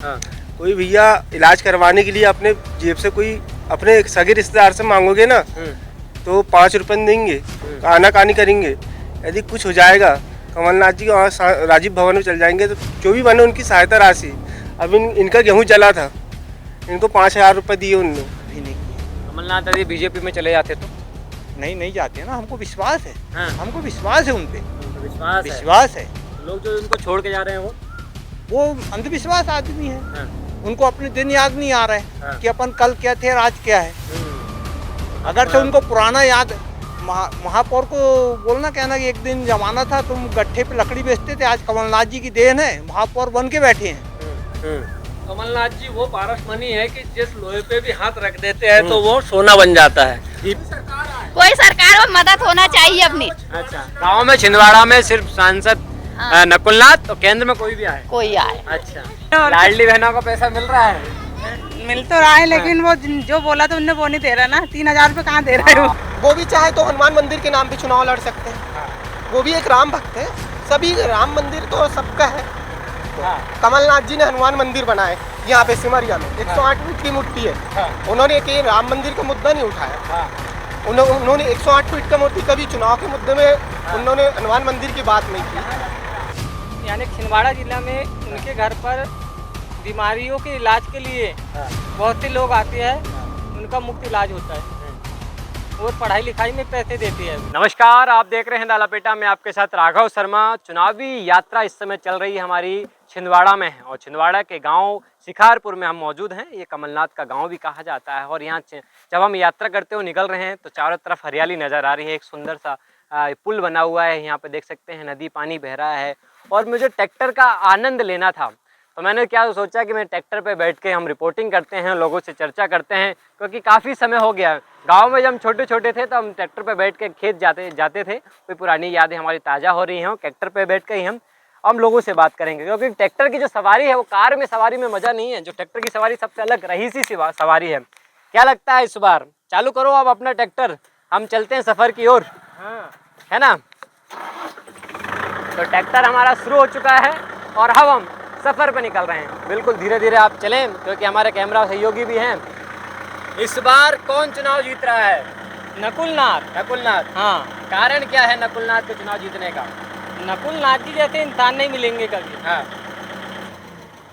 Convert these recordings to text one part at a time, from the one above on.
हाँ, कोई भैया इलाज करवाने के लिए अपने जेब से कोई अपने सगे रिश्तेदार से मांगोगे ना तो 5 रुपये देंगे, आना कानी करेंगे। यदि कुछ हो जाएगा कमलनाथ जी वहाँ राजीव भवन में चल जाएंगे तो जो भी बने उनकी सहायता राशि। अब इनका गेहूँ जला था, इनको 5,000 रुपये दिए उन्होंने। भी नहीं किया। कमलनाथ यदि बीजेपी में चले जाते तो? नहीं जाते ना, हमको विश्वास है। हाँ। हमको विश्वास है उन पे, विश्वास विश्वास है। लोग जो उनको छोड़ के जा रहे हैं वो अंधविश्वास आदमी है। हाँ। उनको अपने दिन याद नहीं आ रहा है हाँ। कि अपन कल क्या थे और आज क्या है। अगर से उनको पुराना याद, महापौर को बोलना कहना कि एक दिन जमाना था तुम गट्ठे पे लकड़ी बेचते थे, आज कमलनाथ जी की देन है, महापौर बन के बैठे हैं। कमलनाथ जी वो पारसमणि है कि जिस लोहे पे भी हाथ रख देते हैं तो वो सोना बन जाता है। कोई सरकार को मदद होना चाहिए अपनी। अच्छा, गांव में छिंदवाड़ा में सिर्फ सांसद नकुलनाथ, तो केंद्र में कोई भी आए? कोई आए। अच्छा, लाडली बहनों का पैसा मिल रहा है? मिल तो रहा है लेकिन वो जो बोला था उनने वो नहीं दे रहा ना। 3,000 रुपये कहाँ दे रहे हो? वो भी चाहे तो हनुमान मंदिर के नाम पे चुनाव लड़ सकते हैं। वो भी एक राम भक्त है। सभी राम मंदिर तो सबका है। कमलनाथ जी ने हनुमान मंदिर बनाए यहाँ पे सिमरिया में, 108 फीट की मूर्ति है। उन्होंने कि राम मंदिर का मुद्दा नहीं उठाया। उन्होंने 108 फीट का मूर्ति कभी चुनाव के मुद्दे में उन्होंने हनुमान मंदिर की बात नहीं की। यानी छिंदवाड़ा जिला में उनके घर पर बीमारियों के इलाज के लिए बहुत से लोग आते हैं, उनका मुफ्त इलाज होता है और पढ़ाई लिखाई में पैसे देते हैं। नमस्कार, आप देख रहे हैं डालापेटा में आपके साथ राघव शर्मा। चुनावी यात्रा इस समय चल रही है हमारी छिंदवाड़ा में है और छिंदवाड़ा के गांव शिकारपुर में हम मौजूद हैं। ये कमलनाथ का गांव भी कहा जाता है और यहाँ जब हम यात्रा करते हुए निकल रहे हैं तो चारों तरफ हरियाली नज़र आ रही है। एक सुंदर सा पुल बना हुआ है, यहाँ पे देख सकते हैं नदी पानी बह रहा है और मुझे ट्रैक्टर का आनंद लेना था तो मैंने क्या सोचा कि मैं ट्रैक्टर पे बैठ के हम रिपोर्टिंग करते हैं, लोगों से चर्चा करते हैं, क्योंकि काफ़ी समय हो गया। गांव में जब हम छोटे छोटे थे तो हम ट्रैक्टर पे बैठ के खेत जाते थे। कोई पुरानी यादें हमारी ताज़ा हो रही हैं। ट्रैक्टर पे बैठ के ही हम लोगों से बात करेंगे, क्योंकि ट्रैक्टर की जो सवारी है वो कार में सवारी में मज़ा नहीं है। जो ट्रैक्टर की सवारी सबसे अलग रही सी सवारी है। क्या लगता है इस बार? चालू करो आप अपना ट्रैक्टर, हम चलते हैं सफ़र की ओर, है ना? तो ट्रैक्टर हमारा शुरू हो चुका है और अब हम सफ़र पे निकल रहे हैं। बिल्कुल धीरे धीरे आप चलें, क्योंकि हमारे कैमरा सहयोगी भी हैं। इस बार कौन चुनाव जीत रहा है? नकुलनाथ। हाँ, कारण क्या है नकुलनाथ के चुनाव जीतने का? नकुलनाथ जी जैसे इंसान नहीं मिलेंगे कभी। हाँ।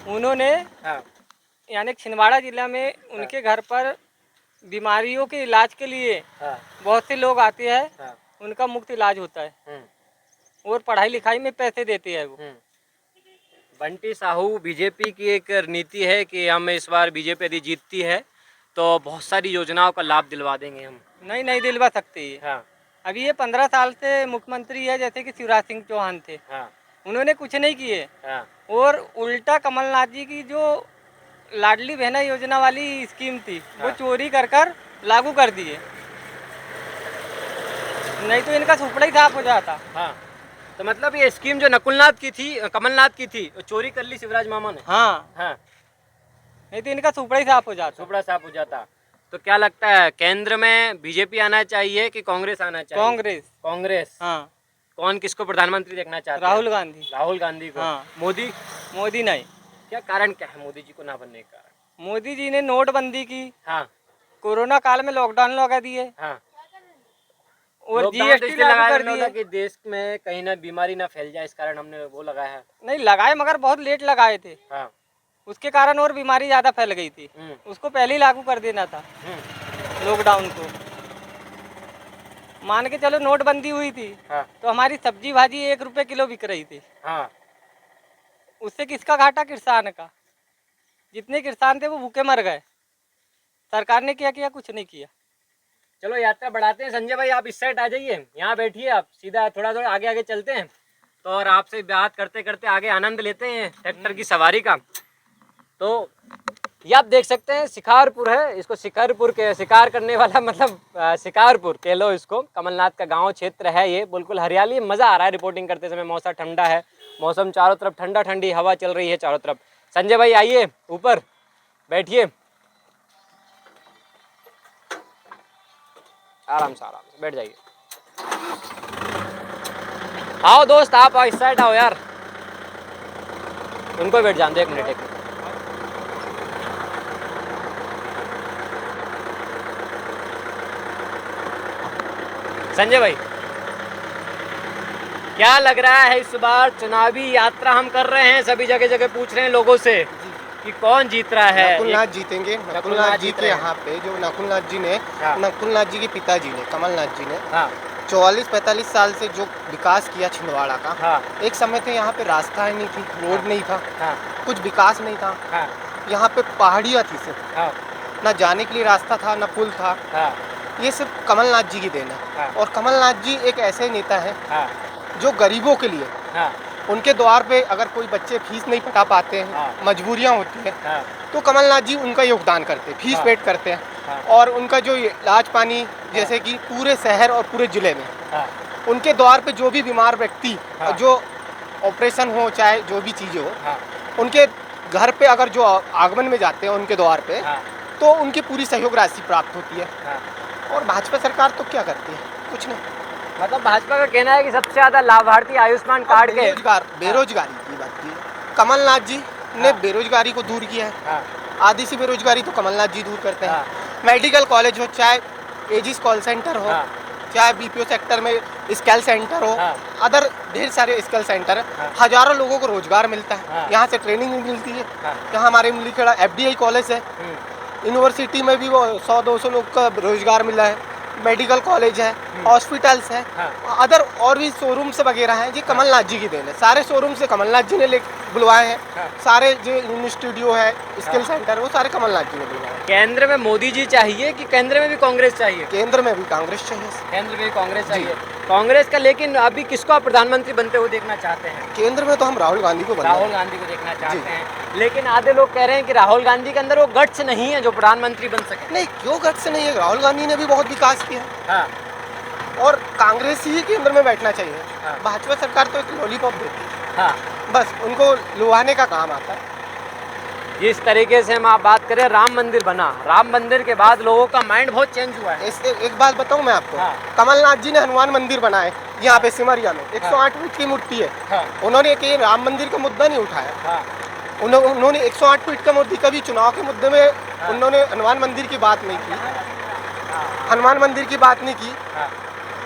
उन्होंने हाँ। यानी छिंदवाड़ा जिला में उनके घर पर बीमारियों के इलाज के लिए बहुत से लोग आते हैं, उनका मुफ्त इलाज होता है और पढ़ाई लिखाई में पैसे देते हैं वो। बंटी साहू, बीजेपी की एक नीति है कि हम इस बार बीजेपी यदि जीतती है तो बहुत सारी योजनाओं का लाभ दिलवा देंगे हम। नहीं दिलवा सकते ये। हाँ। अभी ये 15 साल से मुख्यमंत्री है, जैसे कि शिवराज सिंह चौहान थे। हाँ। उन्होंने कुछ नहीं किए। हाँ। और उल्टा कमलनाथ जी की जो लाडली बहना योजना वाली स्कीम थी वो चोरी कर लागू कर दिए, नहीं तो इनका सुपड़ा ही साफ हो जाता। हाँ। तो मतलब ये स्कीम जो नकुलनाथ की थी, कमलनाथ की थी, वो चोरी कर ली शिवराज मामा ने। हाँ, नहीं तो इनका सुपड़ा ही साफ हो जाता। सुपड़ा साफ हो जाता। तो क्या लगता है केंद्र में बीजेपी आना चाहिए कि कांग्रेस आना चाहिए? कांग्रेस। हाँ। कौन किसको प्रधानमंत्री देखना चाहते हैं? राहुल गांधी को। हाँ। मोदी नहीं। क्या कारण क्या है मोदी जी को ना बनने का? मोदी जी ने नोटबंदी की। हाँ। कोरोना काल में लॉकडाउन लगा दिए। हाँ। और जीएसटी लागू कर दिए कि देश में कहीं ना बीमारी ना फैल जाए, इस कारण हमने वो लगाया है। नहीं लगाए, मगर बहुत लेट लगाए थे। हाँ। उसके उसके कारण और बीमारी ज्यादा फैल गई थी। उसको पहले ही लागू कर देना था लॉकडाउन को। मान के चलो नोटबंदी हुई थी। हाँ। तो हमारी सब्जी भाजी 1 रुपए किलो बिक रही थी। हाँ। उससे किसका घाटा? किसान का। जितने किसान थे वो भूखे मर गए। सरकार ने क्या किया? कुछ नहीं किया। चलो यात्रा बढ़ाते हैं। संजय भाई आप इस साइड आ जाइए, यहाँ बैठिए, आप सीधा थोड़ा आगे आगे चलते हैं तो और आपसे बात करते करते आगे आनंद लेते हैं ट्रैक्टर की सवारी का। तो ये आप देख सकते हैं शिकारपुर है, इसको शिकारपुर के शिकार करने वाला मतलब शिकारपुर कह लो इसको। कमलनाथ का गांव क्षेत्र है ये। बिल्कुल हरियाली, मज़ा आ रहा है रिपोर्टिंग करते समय। मौसम ठंडा है, मौसम चारों तरफ ठंडा ठंडी हवा चल रही है चारों तरफ। संजय भाई आइए ऊपर बैठिए, आराम से बैठ जाइए। आओ दोस्त, आप इस साइड आओ यार, उनको बैठ जान दो। 1 मिनट संजय भाई, क्या लग रहा है इस बार चुनावी यात्रा हम कर रहे हैं, सभी जगह जगह पूछ रहे हैं लोगों से कि कौन जीत रहा है? नकुलनाथ जीतेंगे। नकुलनाथ जी के यहाँ पे जो नकुलनाथ जी ने, नकुलनाथ जी के पिताजी ने, कमलनाथ जी ने 44-45 साल से जो विकास किया छिंदवाड़ा का। एक समय थे यहाँ पे रास्ता ही नहीं थी, रोड नहीं था, कुछ विकास नहीं था, यहाँ पे पहाड़ियाँ थी सिर्फ, ना जाने के लिए रास्ता था, ना पुल था। ये सिर्फ कमलनाथ जी की देन है। और कमलनाथ जी एक ऐसे नेता है जो गरीबों के लिए, उनके द्वार पे अगर कोई बच्चे फीस नहीं पटा पाते हैं, मजबूरियाँ होती हैं, तो कमलनाथ जी उनका योगदान करते हैं, फीस पेड करते हैं। और उनका जो इलाज पानी, जैसे कि पूरे शहर और पूरे ज़िले में उनके द्वार पे जो भी बीमार व्यक्ति, जो ऑपरेशन हो चाहे जो भी चीज़ें हो, उनके घर पे अगर जो आगमन में जाते हैं उनके द्वार पे, तो उनकी पूरी सहयोग राशि प्राप्त होती है। और भाजपा सरकार तो क्या करती है? कुछ नहीं। मतलब भाजपा का कहना है कि सबसे ज्यादा लाभार्थी आयुष्मान कार्ड के बेरोजगारी की बात की है। कमलनाथ जी ने बेरोजगारी को दूर किया है। आधी सी बेरोजगारी तो कमलनाथ जी दूर करते हैं। मेडिकल कॉलेज हो, चाहे एजिस कॉल सेंटर हो, चाहे बीपीओ सेक्टर में स्किल सेंटर हो, अदर ढेर सारे स्किल सेंटर, हजारों लोगों को रोजगार मिलता है, यहाँ से ट्रेनिंग भी मिलती है। यहाँ हमारे मुलीखेड़ा FDI कॉलेज है, यूनिवर्सिटी में भी वो 100-200 लोग का रोजगार मिला है। मेडिकल कॉलेज है, हॉस्पिटल्स है, अदर और भी शोरूम्स वगैरह हैं। ये कमलनाथ जी की देन है। सारे शोरूम से कमलनाथ जी ने बुलवाए हैं। सारे जो स्टूडियो है, स्किल सेंटर, वो सारे कमलनाथ जी ने बुलवाए हैं। केंद्र में मोदी जी चाहिए कि केंद्र में भी कांग्रेस चाहिए? केंद्र में भी कांग्रेस चाहिए। केंद्र में भी कांग्रेस चाहिए। कांग्रेस का, लेकिन अभी किसको आप प्रधानमंत्री बनते हुए देखना चाहते हैं? केंद्र में तो हम राहुल गांधी को राहुल गांधी को देखना चाहते हैं, लेकिन आधे लोग कह रहे हैं कि राहुल गांधी के अंदर वो गट्स नहीं है जो प्रधानमंत्री बन सके। नहीं, क्यों गट्स नहीं है? राहुल गांधी ने भी बहुत विकास किया है। और कांग्रेस ही केंद्र में बैठना चाहिए। भाजपा सरकार तो एक लॉलीपॉप देती है, बस उनको लुभाने का काम आता है। जिस तरीके से हम आप बात करें, राम मंदिर बना, राम मंदिर के बाद लोगों का माइंड बहुत चेंज हुआ है। इससे एक बात बताऊं मैं आपको, कमलनाथ जी ने हनुमान मंदिर बनाए यहाँ पे सिमरिया में, 108 फीट की मूर्ति है। उन्होंने कि राम मंदिर का मुद्दा नहीं उठाया। उन्होंने 108 फीट का मूर्ति, कभी चुनाव के मुद्दे में उन्होंने हनुमान मंदिर की बात नहीं की, हनुमान मंदिर की बात नहीं की।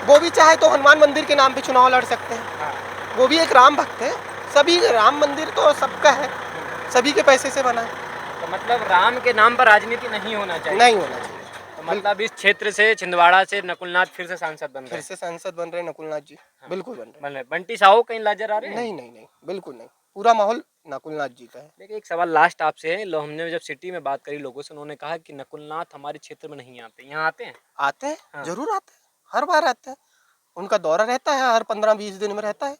वो भी चाहे तो हनुमान मंदिर के नाम पे चुनाव लड़ सकते हैं। वो भी एक राम भक्त है। सभी, राम मंदिर तो सबका है, सभी के पैसे से बना है। तो मतलब राम के नाम पर राजनीति नहीं होना चाहिए? नहीं होना चाहिए। तो मतलब इस क्षेत्र से, छिंदवाड़ा से नकुलनाथ फिर से सांसद बन रहे हैं? फिर से सांसद बन रहे नकुलनाथ जी। बिल्कुल बन रहे। बंटी साहू कहीं नजर आ रहे हैं? नहीं, बिल्कुल नहीं। पूरा माहौल नकुलनाथ जी का है। देखिए, एक सवाल लास्ट आपसे है। हमने जब सिटी में बात करी लोगों से, उन्होंने कहा कि नकुलनाथ हमारे क्षेत्र में नहीं आते। यहाँ आते हैं? आते हैं, जरूर आते हैं, हर बार आते हैं। उनका दौरा रहता है, हर 15-20 दिन में रहता है।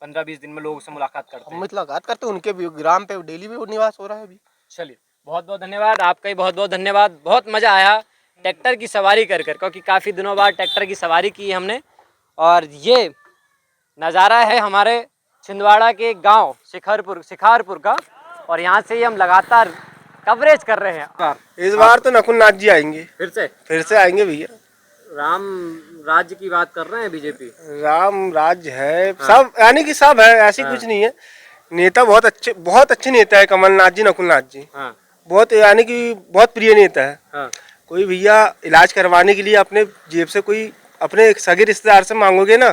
15-20 दिन में लोगों से मुलाकात करते हैं? मुलाकात करते हैं। उनके भी ग्राम पे डेली भी निवास हो रहा है अभी। चलिए, बहुत बहुत धन्यवाद आपका, ही बहुत बहुत धन्यवाद। बहुत मज़ा आया ट्रैक्टर की सवारी कर कर, क्योंकि काफ़ी दिनों बाद ट्रैक्टर की सवारी की हमने। और ये नज़ारा है हमारे छिंदवाड़ा के गांव शिखारपुर का, और यहाँ से ही हम लगातार कवरेज कर रहे हैं। इस बार तो नकुलनाथ जी आएंगे, फिर से आएंगे भैया। राम राज्य की बात कर रहे हैं बीजेपी? राम राज्य है, सब यानी कि सब है, ऐसी कुछ नहीं है। नेता बहुत अच्छे नेता है कमलनाथ जी, नकुलनाथ जी। बहुत, यानी कि बहुत प्रिय नेता है। कोई भैया इलाज करवाने के लिए अपने जेब से, कोई अपने सगे रिश्तेदार से मांगोगे ना,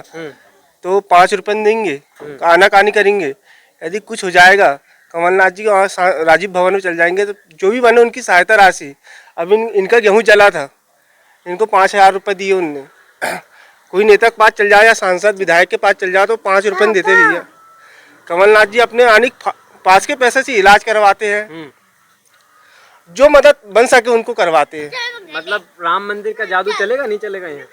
तो 5 रुपए देंगे, आनाकानी करेंगे। यदि कुछ हो जाएगा, कमलनाथ जी वहाँ राजीव भवन में चल जाएंगे, तो जो भी बने उनकी सहायता राशि। अब इनका गेहूँ जला था, इनको 5000 रुपये दिए उनने। कोई नेता के पास चल जाए या सांसद विधायक के पास चल जाए तो 5 रुपये देते भैया। कमलनाथ जी अपने आने पास के पैसे से इलाज करवाते हैं, जो मदद बन सके उनको करवाते हैं। मतलब राम मंदिर का जादू चलेगा, नहीं चलेगा यहाँ?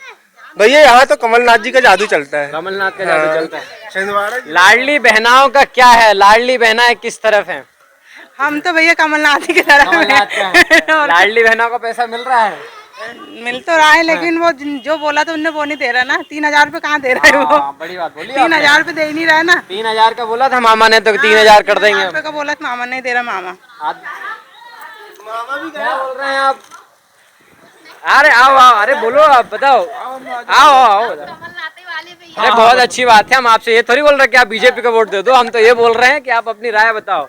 भैया यहाँ तो कमलनाथ जी का जादू चलता है। कमलनाथ का जादू चलता है। लाडली बहनाओं का क्या है? लाडली बहनाएं किस तरफ हैं? हम तो भैया कमलनाथ की तरफ हैं। लाडली बहनों का पैसा मिल रहा है? मिल तो रहा है, लेकिन वो जो बोला तो उनने वो नहीं दे रहा ना। 3000 रुपये कहाँ दे रहा है वो? बड़ी बात बोली। 3000 रुपये दे ही नहीं रहा है ना। 3000 का बोला था मामा ने, तो 3000 कर देंगे। 3000 का बोला था मामा, नहीं दे रहा मामा। क्या बोल रहे हैं आप? अरे आओ, अरे बोलो, आप बताओ। आओ। अरे बहुत अच्छी बात है। हम आपसे ये थोड़ी बोल रहे कि आप बीजेपी को वोट दे दो, हम तो ये बोल रहे हैं कि आप अपनी राय बताओ।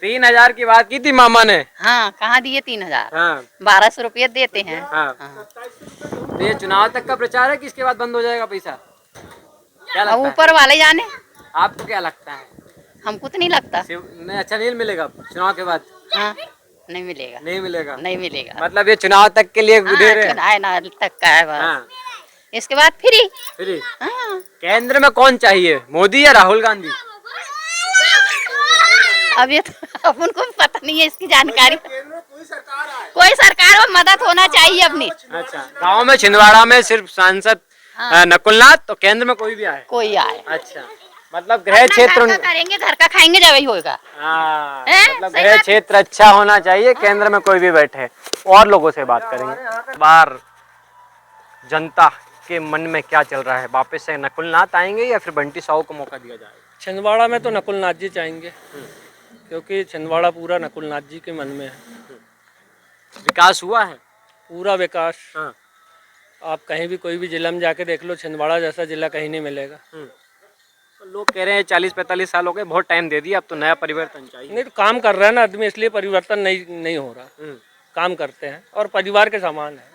3000 की बात की थी मामा ने। हाँ, कहाँ दिए 3000? 1200 1200 रुपये देते हैं। हाँ। तो ये चुनाव तक का प्रचार है कि इसके बाद बंद हो जाएगा पैसा? क्या अब लगता है? ऊपर वाले जाने, आपको क्या लगता है? हमको तो नहीं लगता। नहीं, अच्छा नहीं मिलेगा चुनाव के बाद? हाँ, नहीं मिलेगा, नहीं मिलेगा। नहीं मिलेगा। मतलब ये चुनाव तक के लिए दे रहे हैं? चुनाव ना तक का है बस। हाँ, इसके बाद फ्री। फ्री। हाँ, केंद्र में कौन चाहिए, मोदी या राहुल गांधी? अब ये तो अब उनको पता नहीं है इसकी जानकारी। कोई सरकार में मदद होना चाहिए अपनी। अच्छा, गांव में छिंदवाड़ा में सिर्फ सांसद नकुलनाथ, तो केंद्र में कोई भी आए? कोई आए। अच्छा, मतलब गृह क्षेत्र घर का करेंगे, घर का खाएंगे जब ही होगा। हाँ, हैं? मतलब सही गृह बात। क्षेत्र अच्छा होना चाहिए, केंद्र में कोई भी बैठे। और लोगों से बात करेंगे, बार जनता के मन में क्या चल रहा है, वापस से नकुलनाथ आएंगे या फिर बंटी साहू को मौका दिया जाएगा? छिंदवाड़ा में तो नकुलनाथ जी चाहेंगे, क्योंकि छिंदवाड़ा पूरा नकुलनाथ जी के मन में है। विकास हुआ है? पूरा विकास। हाँ। आप कहीं भी कोई भी जिला में जाके देख लो, छिंदवाड़ा जैसा जिला कहीं नहीं मिलेगा। तो लोग कह रहे हैं 40-45 साल हो गए, बहुत टाइम दे दिया, अब तो नया परिवर्तन चाहिए। नहीं तो काम कर रहा है ना आदमी, इसलिए परिवर्तन नहीं हो रहा। काम करते हैं और परिवार के समान है।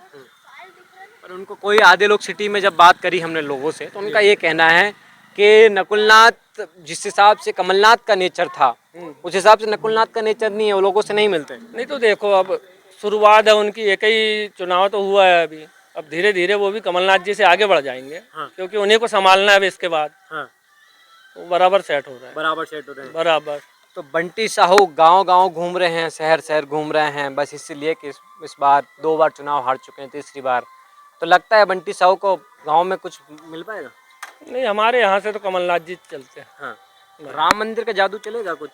पर उनको कोई आधे लोग सिटी में जब बात करी हमने लोगों से, तो उनका ये कहना है कि नकुलनाथ जिस हिसाब से कमलनाथ का नेचर था, उस हिसाब से नकुलनाथ का नेचर नहीं है, वो लोगों से नहीं मिलते। नहीं तो देखो, अब शुरुआत है उनकी, एक ही चुनाव तो हुआ है अभी। अब धीरे धीरे वो भी कमलनाथ जी से आगे बढ़ जाएंगे। हाँ। क्योंकि उन्हीं को संभालना है अब इसके बाद। हाँ। वो बराबर सेट हो रहा है। बराबर सेट हो रहे हैं। बराबर। तो बंटी साहू गांव-गांव घूम रहे हैं, शहर-शहर घूम रहे हैं, बस इसलिए कि इस बार 2 बार चुनाव हार चुके हैं, तीसरी बार। तो लगता है बंटी साहू को गांव में कुछ मिल पाएगा? नहीं, हमारे यहाँ से तो कमलनाथ जी चलते हैं। हाँ। राम मंदिर का जादू चलेगा कुछ?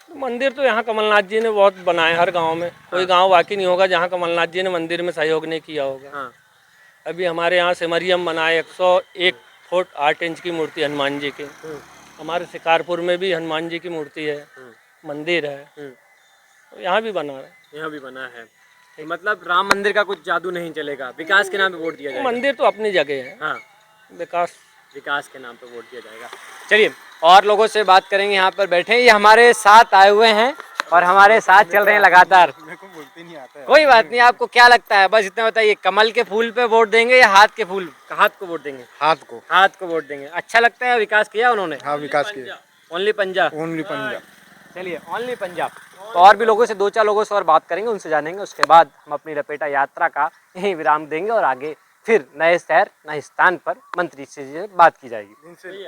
मंदिर तो यहाँ कमलनाथ जी ने बहुत बनाए हर गांव में। कोई गांव बाकी नहीं होगा जहाँ कमलनाथ जी ने मंदिर में सहयोग नहीं किया होगा। हाँ। अभी हमारे यहाँ सिमरियम बनाए 101 फुट 8 इंच की मूर्ति हनुमान जी की। हमारे शिकारपुर में भी हनुमान जी की मूर्ति है, मंदिर है। तो यहाँ भी बना है। यहाँ भी बना है। तो मतलब राम मंदिर का कुछ जादू नहीं चलेगा, विकास के नाम पे वोट दिया जाएगा? मंदिर तो अपनी जगह है। हाँ, विकास के नाम पे वोट दिया जाएगा। चलिए और लोगों से बात करेंगे, यहाँ पर बैठे, ये हमारे साथ आए हुए हैं और हमारे साथ चल रहे हैं लगातार। मेरे को बोलते नहीं आता है। कोई बात नहीं, आपको क्या लगता है, बस इतना बताइए, कमल के फूल पे वोट देंगे या हाथ के फूल, हाथ को वोट देंगे? हाथ को वोट देंगे। अच्छा लगता है, विकास किया उन्होंने? हाँ, विकास किया। ओनली पंजाब? ओनली पंजाब। चलिए, ओनली पंजाब। तो और भी लोगों से 2-4 लोगों से और बात करेंगे, उनसे जानेंगे, उसके बाद हम अपनी लपेटा यात्रा का यहीं विराम देंगे और आगे फिर नए शहर नए स्थान पर मंत्री से बात की जाएगी।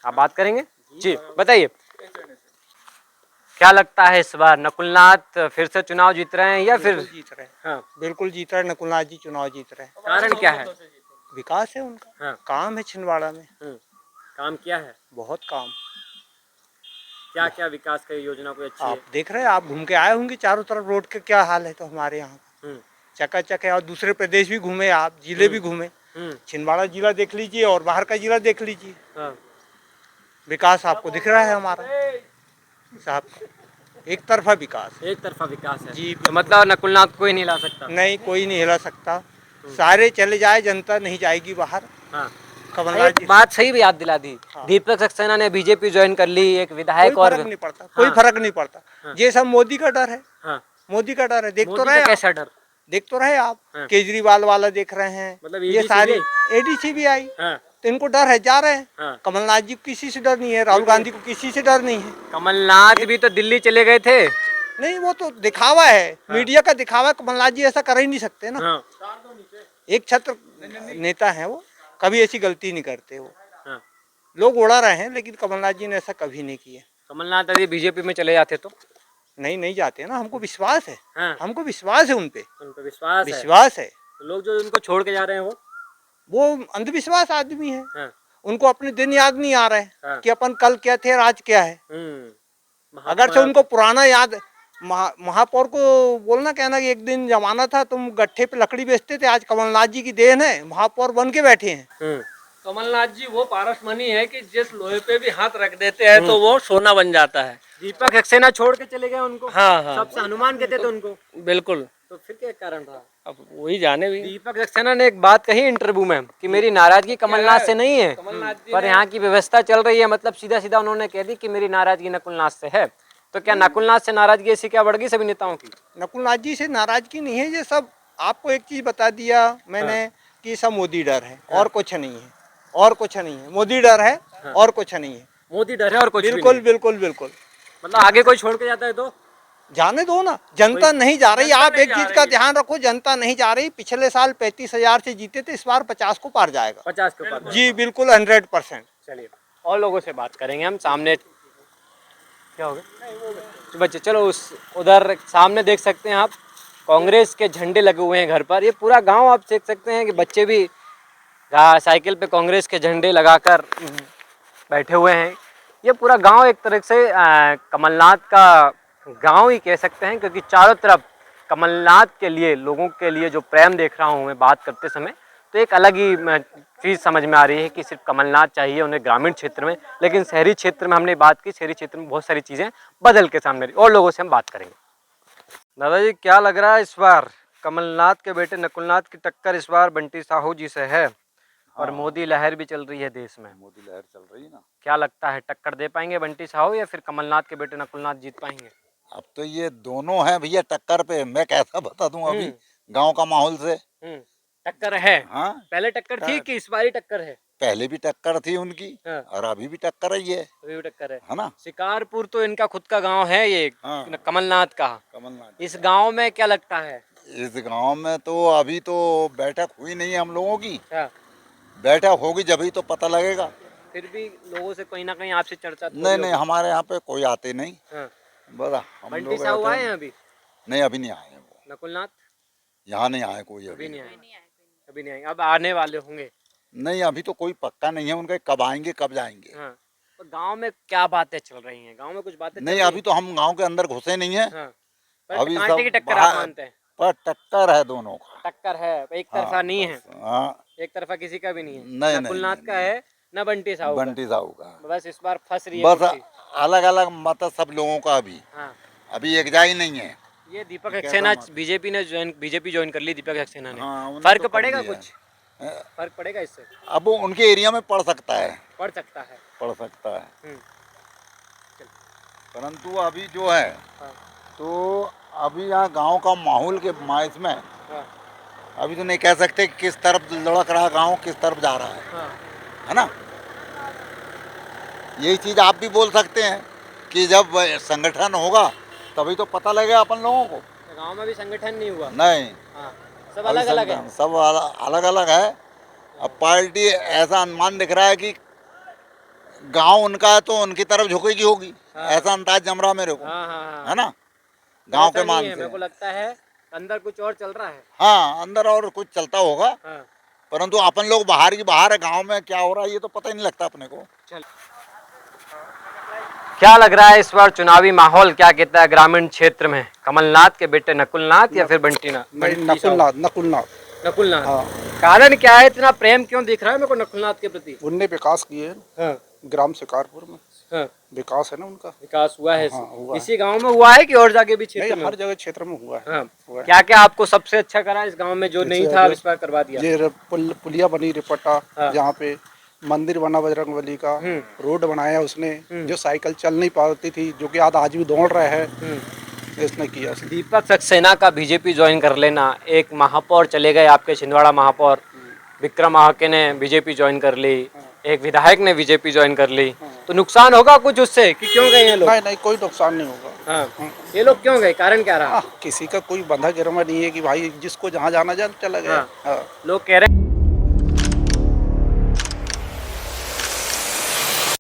आप बात करेंगे जी, बताइए क्या लगता है इस बार नकुलनाथ फिर से चुनाव जीत रहे हैं या फिर? जीत रहे हैं। हाँ। बिल्कुल जीत रहे हैं, नकुलनाथ जी चुनाव जीत रहे हैं। कारण क्या है? विकास है उनका। हाँ। काम है छिंदवाड़ा में, काम किया है? बहुत काम। क्या क्या विकास की योजना कोई अच्छी है? आप देख रहे हैं, आप घूम के आए होंगे चारों तरफ, रोड के क्या हाल है। तो हमारे यहाँ चकाचक है। और दूसरे प्रदेश भी घूमे आप, जिले भी घूमे। छिंदवाड़ा जिला देख लीजिए और बाहर का जिला देख लीजिए। हाँ। विकास आपको दिख रहा है हमारा साहब, एक तरफा विकास। एक तरफा विकास है जी। तो मतलब नकुलनाथ कोई नहीं ला सकता? नहीं, कोई नहीं हिला सकता। सारे चले जाए, जनता नहीं जाएगी बाहर। हाँ। कमलनाथ जी, एक बात सही भी याद दिला दी। हाँ। दीपक सक्सेना ने बीजेपी ज्वाइन कर ली, एक विधायक कोई और फर्क नहीं पड़ता, कोई फर्क नहीं पड़ता। ये सब मोदी का डर है। हाँ। मोदी का डर है। देख तो मोदी रहे का आप, कैसा डर? देख तो रहे आप। हाँ। केजरीवाल वाला देख रहे हैं, मतलब ये सारे एडीसी भी आई। हाँ। तो इनको डर है, जा रहे हैं। हाँ। कमलनाथ जी को किसी से डर नहीं है, राहुल गांधी को किसी से डर नहीं है। कमलनाथ भी तो दिल्ली चले गए थे। नहीं, वो तो दिखावा है, मीडिया का दिखावा है। कमलनाथ जी ऐसा कर ही नहीं सकते ना। हाँ। एक छत्र नेता है वो, कभी ऐसी गलती नहीं करते वो। हाँ। लोग उड़ा रहे हैं, लेकिन कमलनाथ जी ने ऐसा कभी नहीं किया। कमलनाथ यदि बीजेपी में चले जाते तो? नहीं जाते ना, हमको विश्वास है। हाँ। हमको विश्वास है उन पे विश्वास है। है। तो लोग जो उनको छोड़ के जा रहे हैं वो अंधविश्वास आदमी है। हाँ। उनको अपने दिन याद नहीं आ रहे हैं। हाँ। कि अपन कल क्या थे और आज क्या है। अगर से उनको पुराना याद, महापौर को बोलना, कहना कि एक दिन जमाना था तुम गट्ठे पे लकड़ी बेचते थे, आज कमलनाथ जी की देन है, महापौर बन के बैठे हैं। कमलनाथ जी वो पारसमणि है कि जिस लोहे पे भी हाथ रख देते हैं तो वो सोना बन जाता है। दीपक सक्सेना छोड़ के चले गए उनको। हाँ। सबसे हनुमान कहते थे उनको। बिल्कुल। तो फिर क्या कारण था? अब वही जाने भी। दीपक सक्सेना ने एक बात कही इंटरव्यू में कि मेरी नाराजगी कमलनाथ से नहीं है, पर यहाँ की व्यवस्था चल रही है। मतलब सीधा सीधा उन्होंने कह दी कि मेरी नाराजगी नकुलनाथ से है। तो क्या नकुलनाथ से नाराजगी ऐसी क्या बढ़ गई सभी नेताओं की? नकुलनाथ जी से नाराजगी नहीं है। ये सब आपको एक चीज बता दिया मैंने, कि सब मोदी डर है और कुछ नहीं है, और कुछ नहीं है। मोदी डर है और कुछ नहीं है। मोदी डर है और कुछ भी बिल्कुल नहीं। बिल्कुल बिल्कुल। मतलब आगे कोई छोड़ के जाता है तो जाने दो ना, जनता नहीं जा रही। जनता आप नहीं एक जा चीज रही का है। ध्यान रखो, जनता नहीं जा रही। पिछले साल 35,000 से जीते थे, इस बार 50 को पार जाएगा। 50 के ऊपर। जी बिल्कुल 100%। चलिए और लोगों से बात करेंगे हम। सामने क्या हो गया बच्चे, चलो उस उधर सामने देख सकते हैं आप, कांग्रेस के झंडे लगे हुए हैं घर पर। ये पूरा गांव आप देख सकते हैं कि बच्चे भी साइकिल पे कांग्रेस के झंडे लगाकर बैठे हुए हैं। ये पूरा गांव एक तरह से कमलनाथ का गांव ही कह सकते हैं, क्योंकि चारों तरफ कमलनाथ के लिए, लोगों के लिए जो प्रेम देख रहा हूँ मैं बात करते समय, तो एक अलग ही चीज़ समझ में आ रही है कि सिर्फ कमलनाथ चाहिए उन्हें ग्रामीण क्षेत्र में, लेकिन शहरी क्षेत्र में हमने बात की, शहरी क्षेत्र में बहुत सारी चीज़ें बदल के सामने रही। और लोगों से हम बात करेंगे। दादाजी क्या लग रहा है इस बार कमलनाथ के बेटे नकुलनाथ की टक्कर इस बार बंटी साहू जी से है? और मोदी लहर भी चल रही है देश में। मोदी लहर चल रही है ना। क्या लगता है टक्कर दे पाएंगे बंटी साहू या फिर कमलनाथ के बेटे नकुलनाथ जीत पाएंगे? अब तो ये दोनों हैं भैया टक्कर पे। मैं कैसा बता दूं अभी गांव का माहौल से। टक्कर है। हाँ पहले टक्कर थी कि इस बार ही टक्कर है? पहले भी टक्कर थी उनकी और अभी भी टक्कर ही है। अभी भी टक्कर है ना। शिकारपुर तो इनका खुद का गांव है ये, कमलनाथ का। कमलनाथ इस गांव में क्या लगता है? इस गांव में तो अभी तो बैठक हुई नहीं है हम लोगों की। क्या बैठक होगी जब ही तो पता लगेगा। फिर भी लोगों से कहीं ना कहीं आपसे चर्चा तो नहीं नहीं, हमारे यहाँ पे कोई आते नहीं। बड़ा हम बंटी लोग साहू रहते आए हैं। हैं अभी? नहीं अभी नहीं आए हैं वो। नकुलनाथ यहाँ नहीं आए कोई अभी अभी। नहीं आए, अभी नहीं आए, अब आने वाले होंगे। नहीं अभी तो कोई पक्का नहीं है उनका, कब आएंगे कब जाएंगे। हाँ, तो गांव में क्या बातें चल रही हैं? गांव में कुछ बातें नहीं अभी तो हम गांव के अंदर घुसे नहीं है। अभी अभी सब की टक्कर आप बाहर- मानते हैं? पर टक्कर है दोनों का। टक्कर है, एक तरफा हाँ, नहीं है। हाँ एक तरफा किसी का भी नहीं है। नहीं, नकुलनाथ नहीं, का है न बंटी साहू का। बंटी साहू का। बस इस बार फंस रही है बस कुर्सी। अलग अलग मत सब लोगों का अभी। हाँ, अभी एक जा ही नहीं है। ये दीपक कैसा सक्सेना मत? बीजेपी ज्वाइन कर ली दीपक सक्सेना ने। हाँ, उन्होंने फर्क तो कर पड़ेगा लिया। कुछ? फर्क पड़ेगा इससे? अब वो उनके एरिया में पड़ सकता है। पड़ सकता है। पड़ सकता है हम्म। परंतु अभी जो है हाँ। तो अभी यहाँ गांव का माहौल के माइस में हाँ। अभी तो नहीं कह सकते कि किस तरफ लुढ़क रहा गांव, किस तरफ जा रहा हाँ। है ना। यही चीज़ आप भी बोल सकते हैं कि जब संगठन होगा तभी तो पता लगेगा अपन लोगों को। गांव में भी संगठन नहीं हुआ? नहीं हाँ, सब अलग अलग है। सब अलग अलग है। अब पार्टी ऐसा अनुमान दिख रहा है कि गांव उनका है तो उनकी तरफ झुकेगी होगी। ऐसा अंदाज जम रहा मेरे को। है ना। गांव के मान से मेरे को लगता है अंदर कुछ और चल रहा है। हाँ अंदर और कुछ चलता होगा। परंतु अपन लोग बाहर की बाहर है, गांव में क्या हो रहा है ये तो पता ही नहीं लगता अपने को। क्या लग रहा है इस बार चुनावी माहौल क्या कहता है ग्रामीण क्षेत्र में? कमलनाथ के बेटे नकुलनाथ या फिर नकुलनाथ। हाँ। कारण क्या है, इतना प्रेम क्यों दिख रहा है मेरे को नकुलनाथ के प्रति? उनने विकास किए हैं ग्राम शिकारपुर में। हाँ। विकास है ना उनका। विकास हुआ है। हाँ, हुआ इसी गांव में हुआ है कि और जाके भी क्षेत्र में? हर जगह क्षेत्र में हुआ है। हाँ। हुआ है। क्या क्या आपको सबसे अच्छा करा इस गांव में जो नहीं था इस बार करवा दिया? ये पुलिया बनी रिपटा, जहाँ पे मंदिर बना बजरंगबली का, रोड बनाया उसने, जो साइकिल चल नहीं पाती थी, जो कि आज भी दौड़ रहे हैं, इसने किया। दीपक सक्सेना का बीजेपी ज्वाइन कर लेना, एक महापौर चले गए आपके छिंदवाड़ा महापौर विक्रम आके ने बीजेपी ज्वाइन कर ली, एक विधायक ने बीजेपी ज्वाइन कर ली, तो नुकसान होगा कुछ उससे कि क्यों गए ये लोग? नहीं कोई नुकसान नहीं होगा। हाँ। ये लोग क्यों गए, कारण क्या रहा? किसी का कोई बंधा गिरमा नहीं है कि भाई जिसको जहाँ जाना चला गया। लोग कह रहे हैं